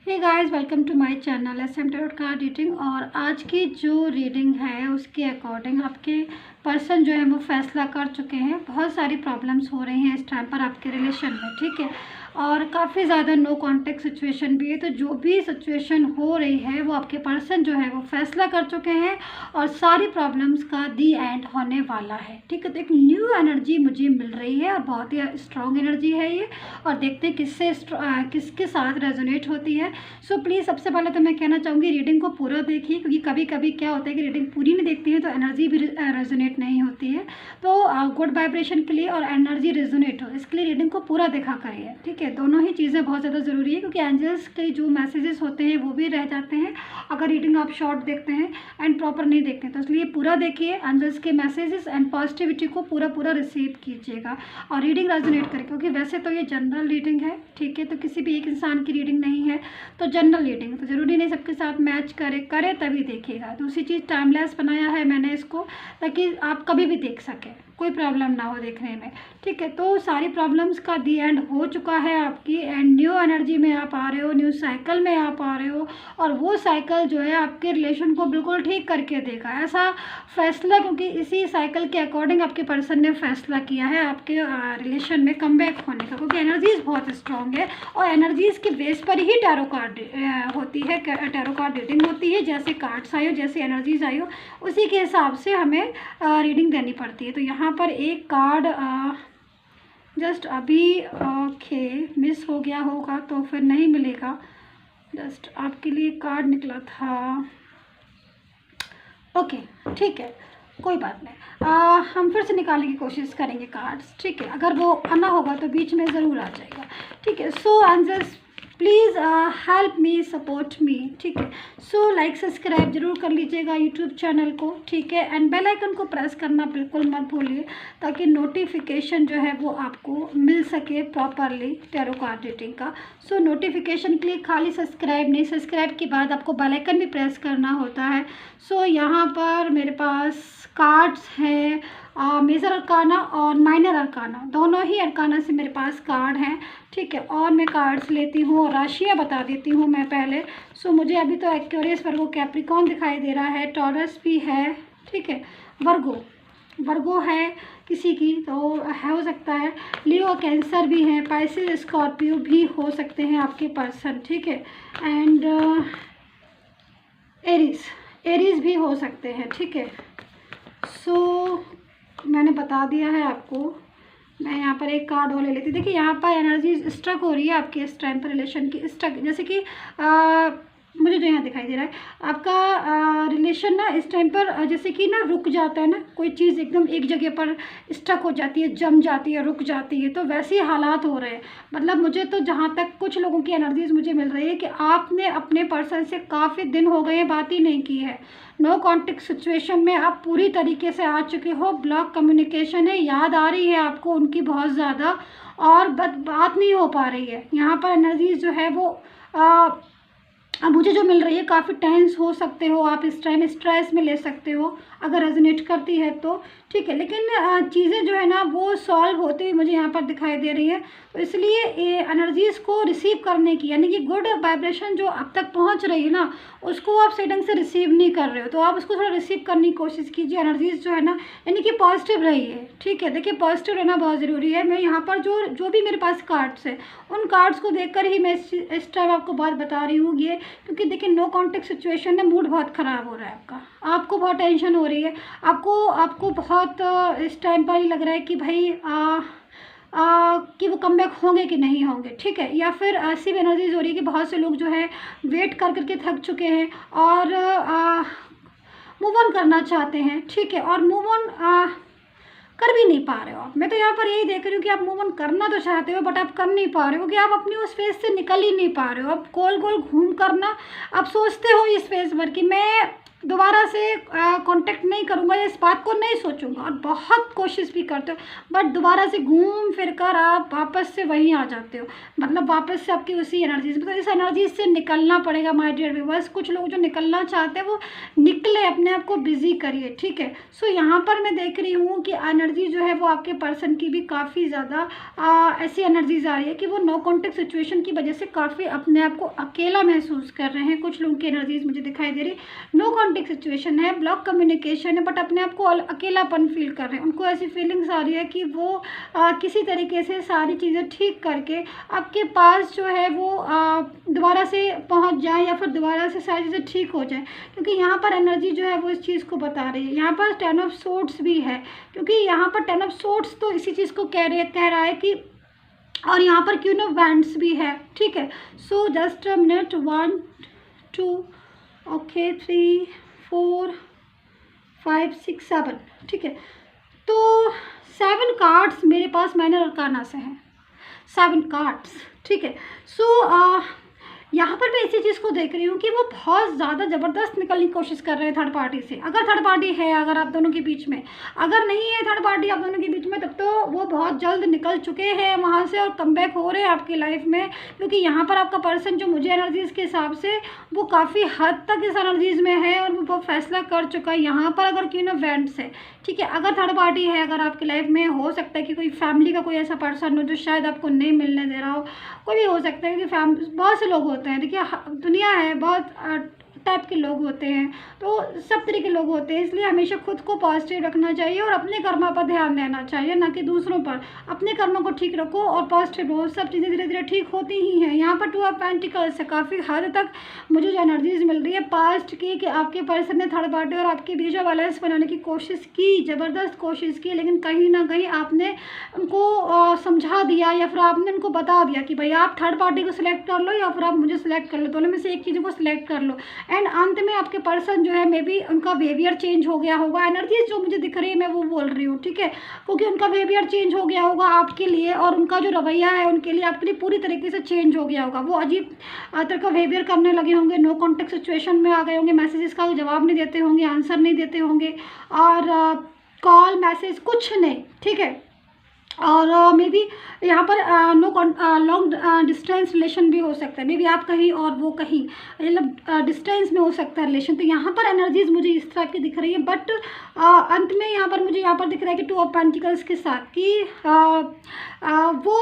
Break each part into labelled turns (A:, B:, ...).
A: Hey guys, welcome to my channel SM tarot card reading. और आज की जो रीडिंग है उसके अकॉर्डिंग आपके पर्सन जो है वो फैसला कर चुके हैं। बहुत सारी प्रॉब्लम्स हो रही हैं इस टाइम पर आपके रिलेशन में, ठीक है। और काफ़ी ज़्यादा नो कॉन्टेक्ट सिचुएशन भी है। तो जो भी सिचुएशन हो रही है वो आपके पर्सन जो है वो फैसला कर चुके हैं और सारी प्रॉब्लम्स का दी एंड होने वाला है, ठीक है। तो एक न्यू एनर्जी मुझे मिल रही है और बहुत ही स्ट्रॉन्ग एनर्जी है ये। और देखते हैं किसके साथ रेजोनेट होती है। सो प्लीज़ सबसे पहले तो मैं कहना चाहूँगी रीडिंग को पूरा देखिए, क्योंकि कभी कभी क्या होता है कि रीडिंग पूरी नहीं देखती है तो एनर्जी भी रेजोनेट नहीं होती है। तो गुड वाइब्रेशन के लिए और एनर्जी रेजोनेट हो इसके लिए रीडिंग को पूरा देखा करिए, ठीक है। दोनों ही चीज़ें बहुत ज़्यादा ज़रूरी है, क्योंकि एंजल्स के जो मैसेजेस होते हैं वो भी रह जाते हैं अगर रीडिंग आप शॉर्ट देखते हैं एंड प्रॉपर नहीं देखते हैं। तो इसलिए पूरा देखिए, एंजल्स के मैसेजेस एंड पॉजिटिविटी को पूरा पूरा रिसीव कीजिएगा और रीडिंग रेजोनेट करें। क्योंकि वैसे तो ये जनरल रीडिंग है, ठीक है, तो किसी भी एक इंसान की रीडिंग नहीं है, तो जनरल रीडिंग तो ज़रूरी नहीं सबके साथ मैच करे तभी देखिएगा। दूसरी चीज़ टाइमलेस बनाया है मैंने इसको, ताकि आप कभी भी देख सकें, कोई प्रॉब्लम ना हो देखने में, ठीक है। तो सारी प्रॉब्लम्स का दी एंड हो चुका है आपकी, एंड न्यू एनर्जी में आप आ रहे हो, न्यू साइकिल में आप आ रहे हो। और वो साइकिल जो है आपके रिलेशन को बिल्कुल ठीक करके देगा, ऐसा फैसला, क्योंकि इसी साइकिल के अकॉर्डिंग आपके पर्सन ने फैसला किया है आपके रिलेशन में कमबैक होने का। क्योंकि एनर्जीज बहुत स्ट्रॉन्ग है और एनर्जीज के बेस पर ही टैरो कार्ड होती है, टैरो कार्ड रीडिंग होती है। जैसे कार्ड्स आई हो, जैसे एनर्जीज आई हो, उसी के हिसाब से हमें रीडिंग देनी पड़ती है। तो यहाँ पर एक कार्ड जस्ट अभी ओके मिस हो गया होगा तो फिर नहीं मिलेगा। जस्ट आपके लिए कार्ड निकला था, ओके, ठीक है, कोई बात नहीं। हम फिर से निकालने की कोशिश करेंगे कार्ड्स, ठीक है। अगर वो आना होगा तो बीच में ज़रूर आ जाएगा, ठीक है। So answers please help me, support me, ठीक है। सो लाइक सब्सक्राइब जरूर कर लीजिएगा यूट्यूब चैनल को, ठीक है। एंड बेल आइकन को प्रेस करना बिल्कुल मत भूलिए, ताकि नोटिफिकेशन जो है वो आपको मिल सके प्रॉपरली टैरो कार्ड रीडिंग का। सो नोटिफिकेशन के लिए खाली सब्सक्राइब नहीं, सब्सक्राइब के बाद आपको बेल आइकन भी प्रेस करना होता है। सो यहाँ पर मेरे पास कार्ड्स हैं, मेजर अरकाना और माइनर अरकाना, दोनों ही अरकाना से मेरे पास कार्ड हैं, ठीक है। और मैं कार्ड्स लेती हूँ और राशियाँ बता देती हूँ मैं पहले। सो मुझे अभी तो एक्वेरियस, वर्गो, कैप्रिकॉर्न दिखाई दे रहा है, टॉरस भी है, ठीक है, वर्गो है किसी की तो हो सकता है, लियो, कैंसर भी है, पाइसिस, स्कॉर्पियो भी हो सकते हैं आपके पर्सन, ठीक है। एंड एरीज भी हो सकते हैं, ठीक है। सो मैंने बता दिया है आपको। मैं यहाँ पर एक कार्ड और ले लेती। देखिए यहाँ पर एनर्जी स्ट्रक हो रही है आपके इस टाइम पर, रिलेशन की स्ट्रक, जैसे कि मुझे जो यहाँ दिखाई दे रहा है आपका रिलेशन ना इस टाइम पर जैसे कि ना रुक जाता है ना, कोई चीज़ एकदम एक जगह पर स्टक हो जाती है, जम जाती है, रुक जाती है, तो वैसे ही हालात हो रहे हैं। मतलब मुझे तो जहाँ तक कुछ लोगों की एनर्जीज मुझे मिल रही है कि आपने अपने पर्सन से काफ़ी दिन हो गए बात ही नहीं की है, नो कॉन्टेक्ट सिचुएशन में आप पूरी तरीके से आ चुके हो, ब्लॉक कम्युनिकेशन है, याद आ रही है आपको उनकी बहुत ज़्यादा, और बात नहीं हो पा रही है। यहाँ पर एनर्जीज जो है वो अब मुझे जो मिल रही है, काफ़ी टेंस हो सकते हो आप इस टाइम, स्ट्रेस में ले सकते हो अगर रेजोनेट करती है तो, ठीक है। लेकिन चीज़ें जो है ना वो सॉल्व होती हुई मुझे यहाँ पर दिखाई दे रही है। तो इसलिए एनर्जीज़ को रिसीव करने की, यानी कि गुड वाइब्रेशन जो अब तक पहुँच रही है ना, उसको आप सही ढंग से रिसीव नहीं कर रहे हो, तो आप उसको थोड़ा रिसीव करने की कोशिश कीजिए। एनर्जीज़ जो है ना, यानी कि पॉजिटिव रहिए, ठीक है। देखिए पॉजिटिव रहना बहुत ज़रूरी है। मैं यहाँ पर जो भी मेरे पास कार्ड्स है, उन कार्ड्स को देखकर ही मैं इस टाइम आपको बात बता रही हूँ ये, क्योंकि देखिए नो कॉन्टेक्ट सिचुएशन में मूड बहुत ख़राब हो रहा है आपको बहुत टेंशन हो रही है, आपको बहुत इस टाइम पर ही लग रहा है कि भाई कि वो कम बैक होंगे कि नहीं होंगे, ठीक है। या फिर ऐसी भी एनर्जीज हो रही है कि बहुत से लोग जो है वेट कर करके थक चुके हैं और मूव ऑन करना चाहते हैं, ठीक है, और मूव ऑन कर भी नहीं पा रहे हो आप। मैं तो यहाँ पर यही देख रही हूँ कि आप मूव ऑन करना तो चाहते हो बट आप कर नहीं पा रहे हो, कि आप अपनी उस फेज से निकल ही नहीं पा रहे हो। आप गोल गोल घूम कर ना आप सोचते हो इस फेज पर कि मैं दोबारा से कांटेक्ट नहीं करूँगा या इस बात को नहीं सोचूंगा, और बहुत कोशिश भी करते हो बट दोबारा से घूम फिर कर आप वापस से वहीं आ जाते हो, मतलब वापस से आपकी उसी एनर्जी से। तो इस एनर्जी से निकलना पड़ेगा माय डियर व्यूअर्स। कुछ लोग जो निकलना चाहते हैं वो निकले, अपने आप को बिजी करिए, ठीक है। सो यहाँ पर मैं देख रही हूँ कि एनर्जी जो है वो आपके पर्सन की भी काफ़ी ज़्यादा ऐसी एनर्जीज आ रही है कि वो नो कॉन्टेक्ट सिचुएशन की वजह से काफ़ी अपने आप को अकेला महसूस कर रहे हैं। कुछ लोगों की एनर्जीज मुझे दिखाई दे रही, नो कॉन्टेक्ट सिचुएशन है, ब्लॉक कम्युनिकेशन है, बट अपने आप को अकेलापन फील कर रहे हैं। उनको ऐसी फीलिंग्स आ रही है कि वो किसी तरीके से सारी चीज़ें ठीक करके आपके पास जो है वो दोबारा से पहुंच जाए या फिर दोबारा से सारी चीज़ें ठीक हो जाए, क्योंकि यहाँ पर एनर्जी जो है वो इस चीज़ को बता रही है। यहाँ पर 10 ऑफ सोर्ड्स भी है, क्योंकि यहाँ पर 10 ऑफ सोर्ड्स तो इसी चीज़ को कह रहा है कि, और यहाँ पर क्वीन ऑफ वैंड्स भी है, ठीक है। So just a minute, 1 2 okay 3 4 5 6 7, ठीक है। तो 7 कार्ड्स मेरे पास माइनर अरकाना से हैं, 7 कार्ड्स, ठीक है। सो यहाँ पर मैं इसी चीज़ को देख रही हूँ कि वो बहुत ज़्यादा ज़बरदस्त निकलने की कोशिश कर रहे हैं थर्ड पार्टी से। अगर थर्ड पार्टी है, अगर आप दोनों के बीच में, अगर नहीं है थर्ड पार्टी आप दोनों के बीच में, तब तो वो बहुत जल्द निकल चुके हैं वहाँ से और कमबैक हो रहे हैं आपकी लाइफ में, क्योंकि यहाँ पर आपका पर्सन जो मुझे एनर्जीज़ के हिसाब से वो काफ़ी हद तक इस एनर्जीज़ में है और वो फैसला कर चुका है। यहाँ पर अगर क्वीन ऑफ वैंड्स है, ठीक है, अगर थर्ड पार्टी है, अगर आपकी लाइफ में, हो सकता है कि कोई फैमिली का कोई ऐसा पर्सन हो जो शायद आपको नहीं मिलने दे रहा हो, कोई भी हो सकता है कि बहुत से लोग होते हैं, देखिए दुनिया है, बहुत टाइप के लोग होते हैं, तो सब तरह के लोग होते हैं, इसलिए हमेशा खुद को पॉजिटिव रखना चाहिए और अपने कर्मा पर ध्यान देना चाहिए, ना कि दूसरों पर। अपने कर्मों को ठीक रखो और पॉजिटिव रहो, सब चीज़ें धीरे धीरे ठीक होती ही हैं। यहाँ पर 2 ऑफ पेंटिकल्स से काफ़ी हद तक मुझे जो एनर्जीज मिल रही है पास्ट की, कि आपके पर्सन ने थर्ड पार्टी और आपके बीच में बैलेंस बनाने की कोशिश की, ज़बरदस्त कोशिश की, लेकिन कहीं ना कहीं आपने उनको समझा दिया या फिर आपने उनको बता दिया कि भाई आप थर्ड पार्टी को सिलेक्ट कर लो या फिर आप मुझे सिलेक्ट कर लो, दोनों में से एक चीज़ को सिलेक्ट कर लो। एंड अंत में आपके पर्सन जो है मे बी उनका बिहेवियर चेंज हो गया होगा। एनर्जीज जो मुझे दिख रही है मैं वो बोल रही हूँ, ठीक है, क्योंकि उनका बिहेवियर चेंज हो गया होगा आपके लिए, और उनका जो रवैया है उनके लिए आपके लिए पूरी तरीके से चेंज हो गया होगा। वो अजीब तरह का बिहेवियर करने लगे होंगे, नो कॉन्टेक्ट सिचुएशन में आ गए होंगे, मैसेजेस का जवाब नहीं देते होंगे, आंसर नहीं देते होंगे, और कॉल मैसेज कुछ नहीं, ठीक है। और मे बी यहाँ पर लॉन्ग डिस्टेंस रिलेशन भी हो सकता है, मे बी आप कहीं और वो कहीं, मतलब डिस्टेंस में हो सकता है रिलेशन। तो यहाँ पर एनर्जीज मुझे इस तरह की दिख रही है, बट अंत में यहाँ पर मुझे यहाँ पर दिख रहा है कि 2 ऑफ पेंटिकल्स के साथ कि वो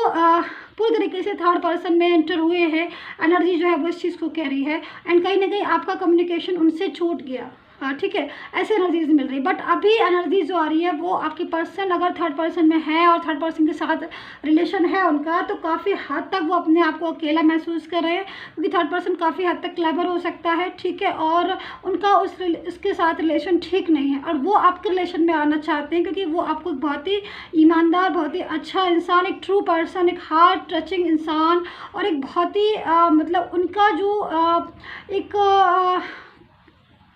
A: पूरी तरीके से थर्ड पर्सन में एंटर हुए हैं। एनर्जी जो है वो इस चीज़ को कह रही है, एंड कहीं ना कहीं आपका कम्युनिकेशन उनसे छूट गया, हाँ ठीक है, ऐसे एनर्जीज मिल रही। बट अभी एनर्जी जो आ रही है वो आपकी पर्सन अगर थर्ड पर्सन में है और थर्ड पर्सन के साथ रिलेशन है उनका, तो काफ़ी हद तक वो अपने आप को अकेला महसूस कर रहे हैं, क्योंकि थर्ड पर्सन काफ़ी हद तक क्लेवर हो सकता है, ठीक है, और उनका उसके साथ रिलेशन ठीक नहीं है और वो आपके रिलेशन में आना चाहते हैं, क्योंकि वो आपको बहुत ही ईमानदार, बहुत ही अच्छा इंसान, एक ट्रू पर्सन, एक हार्ट टचिंग इंसान, और एक बहुत ही मतलब उनका जो एक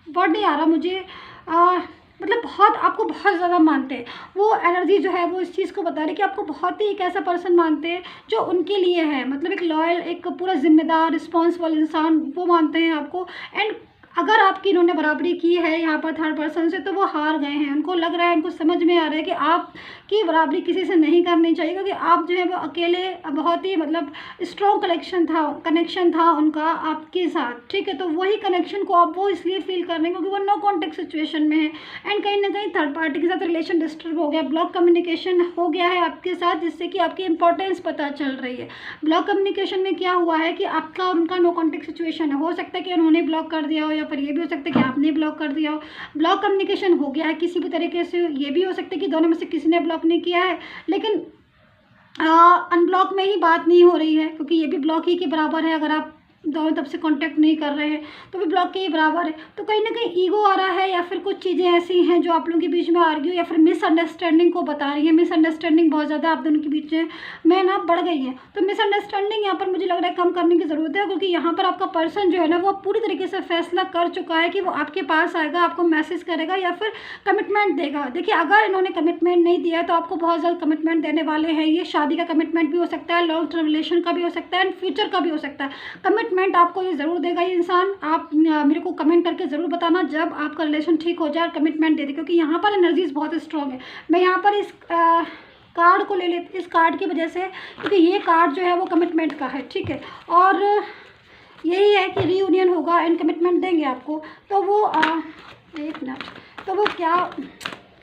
A: वर्ड नहीं आ रहा मुझे, मतलब बहुत आपको बहुत ज़्यादा मानते हैं। वो एनर्जी जो है वो इस चीज़ को बता रही है कि आपको बहुत ही एक ऐसा पर्सन मानते हैं जो उनके लिए है, मतलब एक लॉयल, एक पूरा जिम्मेदार, रिस्पॉन्सिबल इंसान वो मानते हैं आपको। एंड अगर आपकी इन्होंने बराबरी की है यहाँ पर थर्ड पर्सन से, तो वो हार गए हैं। उनको लग रहा है, उनको समझ में आ रहा है कि आपकी बराबरी किसी से नहीं करनी चाहिए, क्योंकि आप जो है वो अकेले बहुत ही मतलब स्ट्रॉन्ग कनेक्शन था उनका आपके साथ, ठीक है। तो वही कनेक्शन को आप वो इसलिए फील कर रहे हैं क्योंकि वो नो कॉन्टेक्ट सिचुएशन में है, एंड कहीं ना कहीं थर्ड पार्टी के साथ रिलेशन डिस्टर्ब हो गया, ब्लॉक कम्युनिकेशन हो गया है आपके साथ, जिससे कि आपकी इंपॉर्टेंस पता चल रही है। ब्लॉक कम्युनिकेशन में क्या हुआ है कि आपका उनका नो कॉन्टेक्ट सिचुएशन है, हो सकता है कि उन्होंने ब्लॉक कर दिया हो, पर ये भी हो सकता है कि आपने ब्लॉक कर दिया हो। ब्लॉक कम्युनिकेशन हो गया है किसी भी तरीके से, ये भी हो सकता है कि दोनों में से किसी ने ब्लॉक नहीं किया है, लेकिन अनब्लॉक में ही बात नहीं हो रही है, क्योंकि ये भी ब्लॉक ही के बराबर है। अगर आप दोनों तरफ से कांटेक्ट नहीं कर रहे हैं तो भी ब्लॉक के ही बराबर है। तो कहीं ना कहीं ईगो आ रहा है, या फिर कुछ चीज़ें ऐसी हैं जो आप लोगों के बीच में आर्ग्यू या फिर मिसअंडरस्टैंडिंग को बता रही है। मिसअंडरस्टैंडिंग बहुत ज़्यादा आप दोनों के बीच में ना बढ़ गई है, तो मिसअंडरस्टैंडिंग यहाँ पर मुझे लग रहा है कम करने की ज़रूरत है, क्योंकि यहाँ पर आपका पर्सन जो है ना वो पूरी तरीके से फैसला कर चुका है कि वो आपके पास आएगा, आपको मैसेज करेगा या फिर कमिटमेंट देगा। देखिए, अगर इन्होंने कमिटमेंट नहीं दिया है तो आपको बहुत जल्द कमिटमेंट देने वाले हैं। ये शादी का कमिटमेंट भी हो सकता है, लॉन्ग टर्म रिलेशन का भी हो सकता है, एंड फ्यूचर का भी हो सकता है। कमिटमेंट कमिटमेंट आपको ये ज़रूर देगा ये इंसान। आप मेरे को कमेंट करके ज़रूर बताना जब आपका रिलेशन ठीक हो जाए और कमिटमेंट दे दे, क्योंकि यहाँ पर एनर्जीज बहुत स्ट्रॉन्ग है। मैं यहाँ पर इस कार्ड को ले लेती, इस कार्ड की वजह से, क्योंकि ये कार्ड जो है वो कमिटमेंट का है, ठीक है, और यही है कि रीयूनियन होगा एंड कमिटमेंट देंगे आपको। तो वो एक मिनट, तो वो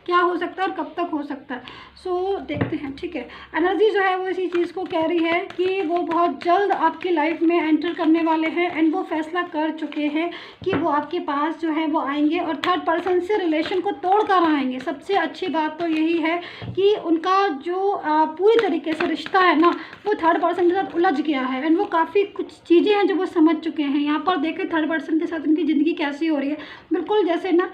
A: क्या हो सकता है और कब तक हो सकता है, सो देखते हैं, ठीक है। एनर्जी जो है वो इसी चीज़ को कह रही है कि वो बहुत जल्द आपकी लाइफ में एंटर करने वाले हैं एंड वो फैसला कर चुके हैं कि वो आपके पास जो है वो आएंगे और थर्ड पर्सन से रिलेशन को तोड़ कर आएंगे। सबसे अच्छी बात तो यही है कि उनका जो पूरी तरीके से रिश्ता है ना, वो थर्ड पर्सन के साथ उलझ गया है एंड वो काफ़ी कुछ चीज़ें हैं जो वो समझ चुके हैं। यहाँ पर देखें थर्ड पर्सन के साथ उनकी ज़िंदगी कैसी हो रही है, बिल्कुल जैसे ना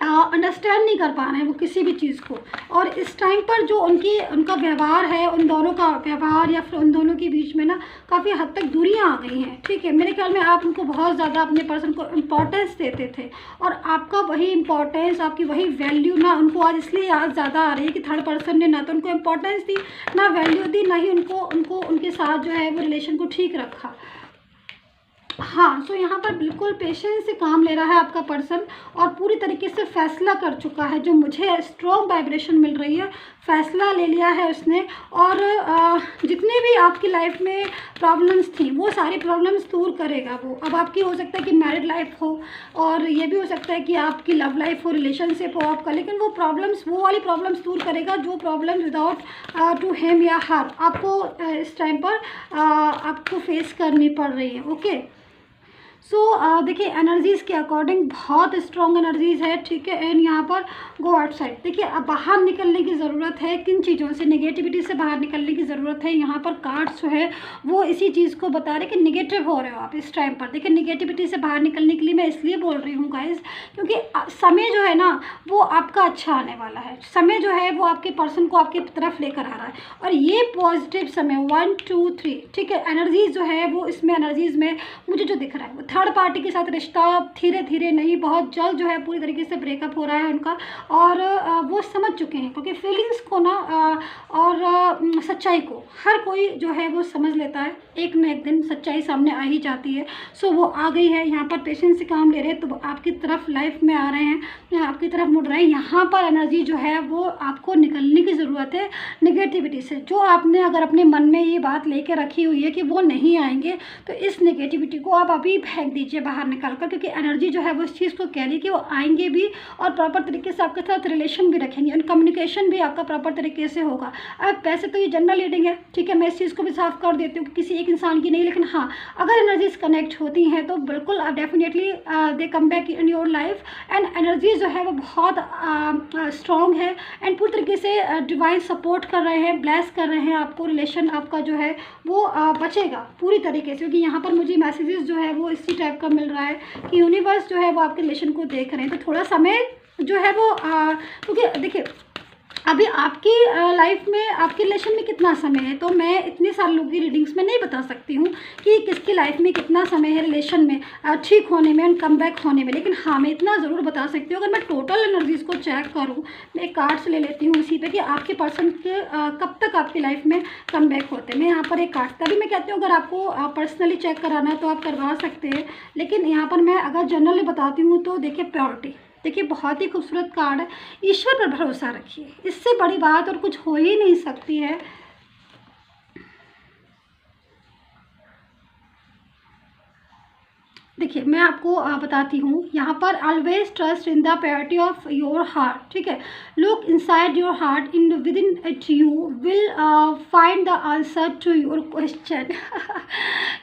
A: अंडरस्टैंड नहीं कर पा रहे हैं वो किसी भी चीज़ को। और इस टाइम पर जो उनका व्यवहार है, उन दोनों का व्यवहार या फिर उन दोनों के बीच में ना काफ़ी हद तक दूरियां आ गई हैं, ठीक है। मेरे ख्याल में आप उनको बहुत ज़्यादा अपने पर्सन को इम्पोर्टेंस देते थे और आपका वही इम्पोर्टेंस, आपकी वही वैल्यू ना उनको आज इसलिए याद ज़्यादा आ रही है कि थर्ड पर्सन ने ना तो उनको इम्पोर्टेंस दी, ना वैल्यू दी, ना ही उनको उनके साथ जो है वो रिलेशन को ठीक रखा। हाँ, सो यहाँ पर बिल्कुल पेशेंस से काम ले रहा है आपका पर्सन और पूरी तरीके से फैसला कर चुका है। जो मुझे स्ट्रॉन्ग वाइब्रेशन मिल रही है, फैसला ले लिया है उसने। और जितने भी आपकी लाइफ में प्रॉब्लम्स थी वो सारी प्रॉब्लम्स दूर करेगा वो। अब आपकी हो सकता है कि मैरिड लाइफ हो और ये भी हो सकता है कि आपकी लव लाइफ हो, रिलेशनशिप हो आपका, लेकिन वो प्रॉब्लम्स, वो वाली प्रॉब्लम्स दूर करेगा जो प्रॉब्लम्स विदाउट टू हिम या हर आपको इस टाइम पर आपको फेस करनी पड़ रही है, ओके। सो देखिए एनर्जीज़ के अकॉर्डिंग बहुत स्ट्रॉन्ग एनर्जीज़ है, ठीक है। एंड यहाँ पर गो आउटसाइड, देखिए अब बाहर निकलने की ज़रूरत है। किन चीज़ों से, नेगेटिविटी से बाहर निकलने की ज़रूरत है। यहाँ पर कार्ड्स जो है वो इसी चीज़ को बता रहे कि निगेटिव हो रहे हो आप इस टाइम पर। देखिए निगेटिविटी से बाहर निकलने के लिए मैं इसलिए बोल रही हूँ गाइस, क्योंकि समय जो है ना वो आपका अच्छा आने वाला है। समय जो है वो आपके पर्सन को आपकी तरफ लेकर आ रहा है और ये पॉजिटिव समय 1 2 3, ठीक है। एनर्जीज़ जो है वो इसमें एनर्जीज़ में मुझे जो दिख रहा है वो थर्ड पार्टी के साथ रिश्ता धीरे धीरे नहीं, बहुत जल्द जो है पूरी तरीके से ब्रेकअप हो रहा है उनका। और वो समझ चुके हैं, क्योंकि फीलिंग्स को ना और सच्चाई को हर कोई जो है वो समझ लेता है, एक न एक दिन सच्चाई सामने आ ही जाती है। सो वो आ गई है। यहाँ पर पेशेंस से काम ले रहे हैं तो आपकी तरफ लाइफ में आ रहे हैं, आपकी तरफ मुड़ रहे हैं। यहाँ पर एनर्जी जो है वो आपको निकलने की ज़रूरत है नेगेटिविटी से। जो आपने अगर अपने मन में ये बात लेके रखी हुई है कि वो नहीं आएंगे, तो इस नेगेटिविटी को आप अभी फेंक दीजिए बाहर निकाल कर, क्योंकि एनर्जी जो है वो इस चीज़ को कह रही है कि वो आएंगे भी और प्रॉपर तरीके से आपके साथ रिलेशन भी रखेंगे और कम्युनिकेशन भी आपका प्रॉपर तरीके से होगा। अब वैसे तो ये जनरल रीडिंग है, ठीक है, मैं इस चीज़ को भी साफ कर देती हूँ कि किसी एक इंसान की नहीं, लेकिन हाँ अगर एनर्जीज कनेक्ट होती हैं तो बिल्कुल definitely they come back in your life. And energy जो है वो बहुत स्ट्रॉन्ग है एंड पूरी तरीके से डिवाइन सपोर्ट कर रहे हैं, ब्लेस कर रहे हैं आपको। रिलेशन आपका जो है वो बचेगा पूरी तरीके से, क्योंकि यहाँ पर मुझे मैसेजेस जो है वो इसी टाइप का मिल रहा है कि यूनिवर्स जो है वो आपके रिलेशन को देख रहे हैं। तो थोड़ा समय जो है वो क्योंकि देखिए अभी आपकी लाइफ में, आपके रिलेशन में कितना समय है, तो मैं इतने सारे लोगों की रीडिंग्स में नहीं बता सकती हूँ कि किसकी लाइफ में कितना समय है रिलेशन में ठीक होने में एंड कम बैक होने में। लेकिन हाँ मैं इतना ज़रूर बता सकती हूँ, अगर मैं टोटल एनर्जीज़ को चेक करूँ, मैं एक कार्ड्स ले लेती हूँ इसी पे कि आपके पर्सन के कब तक आपकी लाइफ में कम बैक होते हैं। मैं यहाँ पर एक कार्ड, तभी मैं कहती हूँ अगर आपको पर्सनली चेक कराना है तो आप करवा सकते हैं, लेकिन यहाँ पर मैं अगर जनरली बताती हूँ तो देखिए प्योरिटी, देखिए बहुत ही खूबसूरत कार्ड है। ईश्वर पर भरोसा रखिए, इससे बड़ी बात और कुछ हो ही नहीं सकती है। देखिए मैं आपको बताती हूँ, यहाँ पर always trust in the purity of your heart, ठीक है। Look inside your heart, in with in it you will find the answer to your question.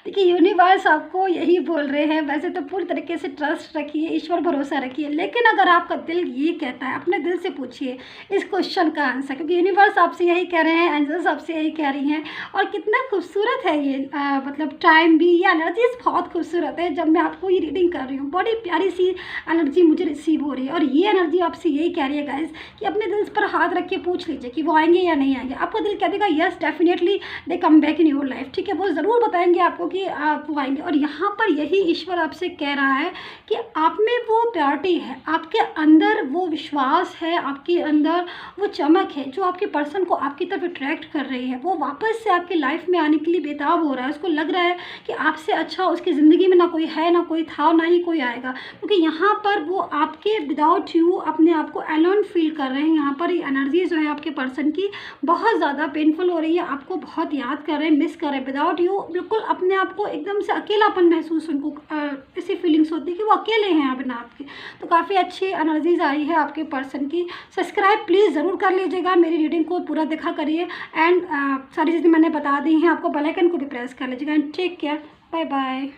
A: देखिए यूनिवर्स आपको यही बोल रहे हैं। वैसे तो पूरी तरीके से ट्रस्ट रखिए, ईश्वर भरोसा रखिए, लेकिन अगर आपका दिल ये कहता है, अपने दिल से पूछिए इस क्वेश्चन का आंसर, क्योंकि यूनिवर्स आपसे यही कह रहे हैं, एंजल्स आपसे यही कह रही हैं। और कितना खूबसूरत है ये मतलब टाइम भी, ये एनर्जीज बहुत खूबसूरत है। जब मैं मैं आपको ये रीडिंग कर रही हूँ, बड़ी प्यारी सी एनर्जी मुझे रिसीव हो रही है। और ये एनर्जी आपसे यही कह रही है गाइस कि अपने दिल पर हाथ रख के पूछ लीजिए कि वो आएंगे या नहीं आएंगे। आपका दिल कह देगा yes definitely they come back in your life, ठीक है, वो ज़रूर बताएंगे आपको कि आप वो आएंगे। और यहाँ पर यही ईश्वर आपसे कह रहा है कि आप में वो प्योरिटी है, आपके अंदर वो विश्वास है, आपके अंदर वो चमक है जो आपके पर्सन को आपकी तरफ अट्रैक्ट कर रही है। वो वापस से आपकी लाइफ में आने के लिए बेताब हो रहा है। उसको लग रहा है कि आपसे अच्छा उसकी ज़िंदगी में ना कोई है, ना कोई था, ना ही कोई आएगा, क्योंकि यहाँ पर वो आपके विदाउट यू अपने आप को एलोन फील कर रहे हैं। यहाँ पर ये एनर्जी जो है आपके पर्सन की बहुत ज़्यादा पेनफुल हो रही है, आपको बहुत याद कर रहे हैं, मिस कर रहे हैं। विदाउट यू बिल्कुल अपने आप को एकदम से अकेलापन महसूस उनको ऐसी फीलिंग्स होती है कि वो अकेले हैं बिना आपके। तो काफ़ी अच्छी एनर्जीज आई है आपके पर्सन की। सब्सक्राइब प्लीज़ ज़रूर कर लीजिएगा, मेरी रीडिंग को पूरा देखा करिए एंड सारी चीज़ें मैंने बता दी हैं, आपको बेल आइकन को भी प्रेस कर लीजिएगा। And take care, bye bye.